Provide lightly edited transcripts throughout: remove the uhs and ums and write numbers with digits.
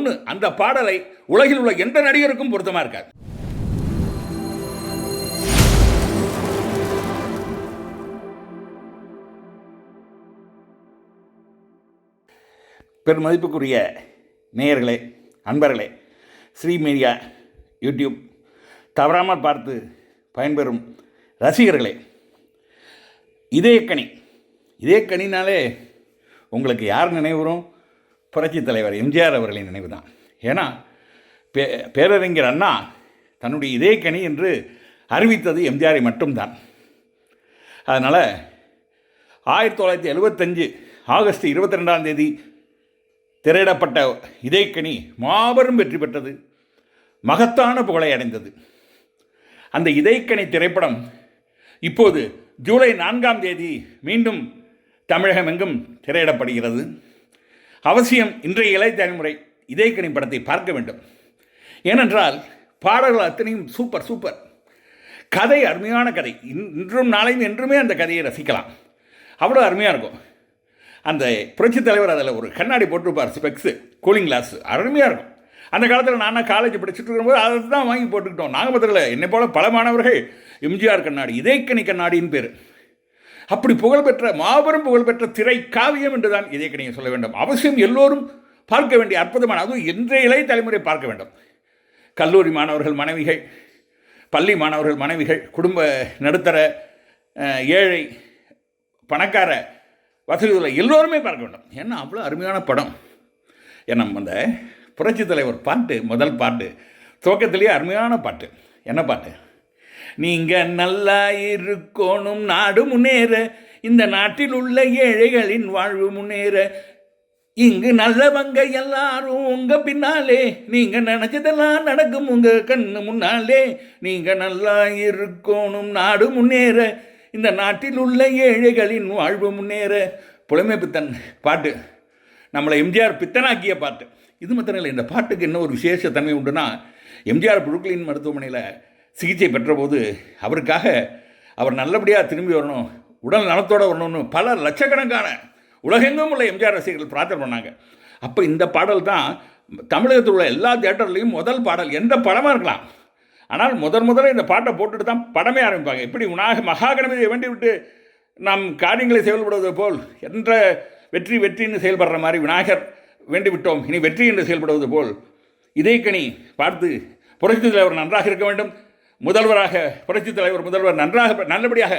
ஒன்று, அந்த பாடலை உலகில் உள்ள எந்த நடிகருக்கும் பொருத்தமாக இருக்காது. பெருமதிப்புக்குரிய நேயர்களே, அன்பர்களே, ஸ்ரீ மீடியா யூடியூப் தவறாமல் பார்த்து பயன்பெறும் ரசிகர்களே, இதே கனினாலே உங்களுக்கு யார் நினைவு வரும்? புரட்சித் தலைவர் எம்ஜிஆர் அவர்களின் நினைவு தான். ஏன்னா பேரறிஞர் அண்ணா தன்னுடைய இதே கனி என்று அறிவித்தது எம்ஜிஆரை மட்டும்தான். அதனால் 1975 ஆகஸ்ட் 22 திரையிடப்பட்ட இதயக்கனி மாபெரும் வெற்றி பெற்றது, மகத்தான புகழை அடைந்தது. அந்த இதயக்கனி திரைப்படம் இப்போது ஜூலை 4 மீண்டும் தமிழகம் எங்கும் திரையிடப்படுகிறது. அவசியம் இன்றைய இளைய தலைமுறை இதயக்கனி படத்தை பார்க்க வேண்டும். ஏனென்றால் பாடல்கள் அத்தனையும் சூப்பர். கதை அருமையான கதை. இன்றும் நாளையும் என்றுமே அந்த கதையை ரசிக்கலாம். அவ்வளோ அருமையாக இருக்கும். அந்த புரட்சித் தலைவர் அதில் ஒரு கண்ணாடி போட்டிருப்பார், ஸ்பெக்ஸு, கூலிங் கிளாஸ், அருமையாக இருக்கும். அந்த காலத்தில் நான் காலேஜ் படிச்சுட்டு இருக்கும்போது அதை தான் வாங்கி போட்டுக்கிட்டோம். நாகப்பட்டினத்தில் என்னை போல பல மாணவர்கள் எம்ஜிஆர் கண்ணாடி, இதயக்கனி கண்ணாடின்னு பேர். அப்படி புகழ்பெற்ற மாபெரும் புகழ்பெற்ற திரை காவியம் என்று தான் இதயக்கனியை சொல்ல வேண்டும். அவசியம் எல்லோரும் பார்க்க வேண்டிய அற்புதமான, அதுவும் இன்றைய இளைய தலைமுறை பார்க்க வேண்டும். கல்லூரி மாணவர்கள் மனைவிகள், பள்ளி மாணவர்கள் மனைவிகள், குடும்ப நடுத்தர, ஏழை, பணக்கார, வசதியுள்ள எல்லோருமே பார்க்க வேண்டும். ஏன்னா அவ்வளோ அருமையான படம். ஏன்னா அந்த புரட்சித் தலைவர் பாட்டு, முதல் பாட்டு துவக்கத்திலேயே அருமையான பாட்டு. என்ன பாட்டு? நீங்கள் நல்லா இருக்கணும், நாடு முன்னேற, இந்த நாட்டில் உள்ள ஏழைகளின் வாழ்வு முன்னேற, இங்கு நல்லவங்க எல்லாரும் உங்கள் பின்னாலே, நீங்கள் நினச்சதெல்லாம் நடக்கும் உங்கள் கண்ணு முன்னாலே, நீங்கள் நல்லா இருக்கணும், நாடு முன்னேற, இந்த நாட்டில் உள்ள ஏழைகளின் வாழ்வு முன்னேற. புலமை பித்தன் பாட்டு, நம்மளை எம்ஜிஆர் பித்தனாக்கிய பாட்டு. இது மாத்திரம் இல்லை, இந்த பாட்டுக்கு என்ன ஒரு விசேஷ தன்மை உண்டுனா, எம்ஜிஆர் புருக்லின் மருத்துவமனையில் சிகிச்சை பெற்றபோது அவருக்காக அவர் நல்லபடியாக திரும்பி வரணும், உடல் நலத்தோடு வரணும்னு பல லட்சக்கணக்கான உலகெங்கும் உள்ள எம்ஜிஆர் ரசிகர்கள் பிரார்த்தனை பண்ணாங்க. அப்போ இந்த பாடல் தான் தமிழகத்தில் உள்ள எல்லா தியேட்டர்லேயும் முதல் பாடல். எந்த படமாக இருக்கலாம், ஆனால் முதல்ல இந்த பாட்டை போட்டுட்டு தான் படமே ஆரம்பிப்பாங்க. எப்படி மகாகணபதியை வேண்டி விட்டு நாம் காரியங்களை செயல்படுவது போல், என்ற வெற்றின்னு செயல்படுற மாதிரி விநாயகர் வேண்டி விட்டோம், இனி வெற்றி என்று செயல்படுவது போல் இதயக்கனி பார்த்து புரட்சித் தலைவர் நன்றாக இருக்க வேண்டும், புரட்சித் தலைவர் முதல்வர் நல்லபடியாக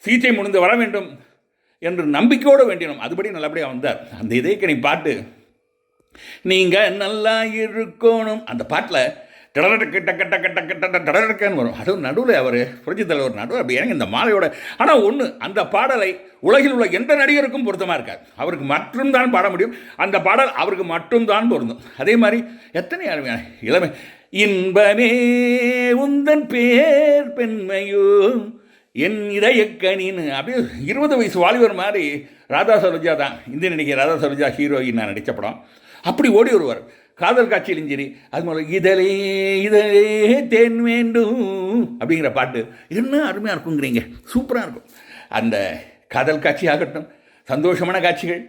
சிகிச்சை முடிந்து வர வேண்டும் என்று நம்பிக்கையோடு வேண்டினோம். அதுபடி நல்லபடியாக வந்தார். அந்த இதயக்கனி பாட்டு, நீங்கள் நல்லா இருக்கணும், அந்த பாட்டில் டடடக்கன்னு வரும். அதுவும் நடுவில் அவர் புரட்சித் தலைவர் நடுவில் அப்படி இறங்கி இந்த மாலையோட. ஆனால் ஒன்று, அந்த பாடலை உலகில் உள்ள எந்த நடிகருக்கும் பொருத்தமாக இருக்காது. அவருக்கு மட்டும்தான் பாட முடியும். அந்த பாடல் அவருக்கு மட்டும்தான் பொருந்தும். அதே மாதிரி எத்தனை அருமையான இளமை, இன்பமே உந்தன் பேர் பெண்மையோ என் இதயக்கனின்னு, அப்படியே 20 வயசு வாலிபர் மாதிரி. ராதா சரோஜா தான் இந்திய நடிகை, ராதா சரோஜா ஹீரோயின் நான் நடித்த படம். அப்படி ஓடி வருவார். காதல் காட்சியிலும் சரி, அது மூலம் இதழே தேன் வேண்டும் அப்படிங்கிற பாட்டு என்ன அருமையாக இருக்குங்கிறீங்க, சூப்பராக இருக்கும். அந்த காதல் காட்சி ஆகட்டும், சந்தோஷமான காட்சிகள்,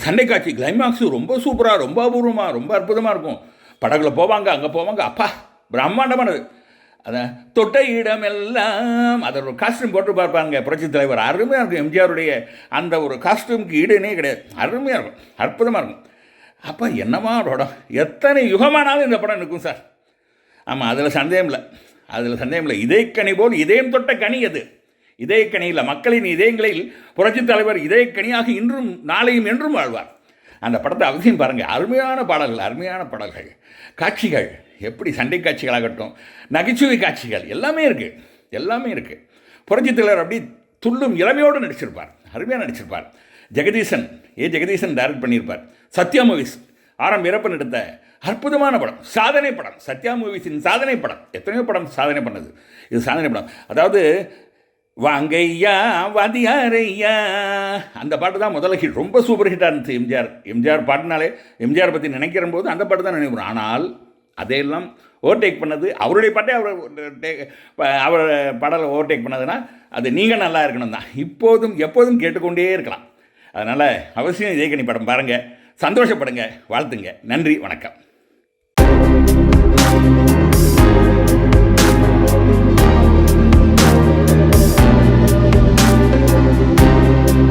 சண்டை காட்சி, கிளைமாக்ஸு ரொம்ப சூப்பராக, ரொம்ப அபூர்வமாக, ரொம்ப அற்புதமாக இருக்கும். படகுல போவாங்க, அங்கே போவாங்க, அப்பா பிரம்மாண்டமானது. அதான் தொட்ட இடமெல்லாம் அதை ஒரு காஸ்டியூம் போட்டு பார்ப்பாங்க புரட்சித் தலைவர். அருமையாக இருக்கும். எம்ஜிஆருடைய அந்த ஒரு காஸ்டியூமுக்கு ஈடுனே கிடையாது. அருமையாக இருக்கும், அற்புதமாக இருக்கும். அப்போ என்னமா படம், எத்தனை யுகமானாலும் இந்த படம் நிற்கும் சார். ஆமாம், அதில் சந்தேகம் இல்லை. இதயக்கனி போல் இதயம் தொட்ட கனி அது. இதயக்கனியில் மக்களின் இதயங்களில் புரட்சித் தலைவர் இதயக்கனியாக இன்றும் நாளையும் என்றும் வாழ்வார். அந்த படத்தை அவசியம் பாருங்கள். அருமையான பாடல்கள், காட்சிகள், எப்படி சண்டை காட்சிகளாகட்டும், நகைச்சுவை காட்சிகள், எல்லாமே இருக்குது. புரட்சித் தலைவர் அப்படி துள்ளும் இளமையோடு நடிச்சிருப்பார், அருமையாக நடிச்சிருப்பார். ஜெகதீசன் டைரக்ட் பண்ணியிருப்பார். சத்யா மூவிஸ் வீரப்பன் எடுத்த அற்புதமான படம், சாதனை படம். சத்யா மூவிஸின் சாதனை படம். எத்தனையோ படம் சாதனை பண்ணது, இது சாதனை படம். அதாவது வாங்கையா வாதியாரையா, அந்த பாட்டு தான் முதல்ல ஹிட், ரொம்ப சூப்பர் ஹிட்டாக இருந்துச்சு. எம்ஜிஆர் பாட்டுனாலே, எம்ஜிஆர் பற்றி நினைக்கிற போது அந்த பாட்டு தான் நினைக்கிறோம். ஆனால் அதையெல்லாம் ஓவர்டேக் பண்ணது அவருடைய பாட்டே, அவர் பாடலை ஓவர்டேக் பண்ணதுன்னா அது நீங்கள் நல்லா இருக்கணும் தான். எப்போதும் கேட்டுக்கொண்டே இருக்கலாம். அதனால் அவசியம் இதயக்கனி படம் பாருங்கள். சந்தோஷப்படுங்க, வாழ்த்துங்க. நன்றி, வணக்கம்.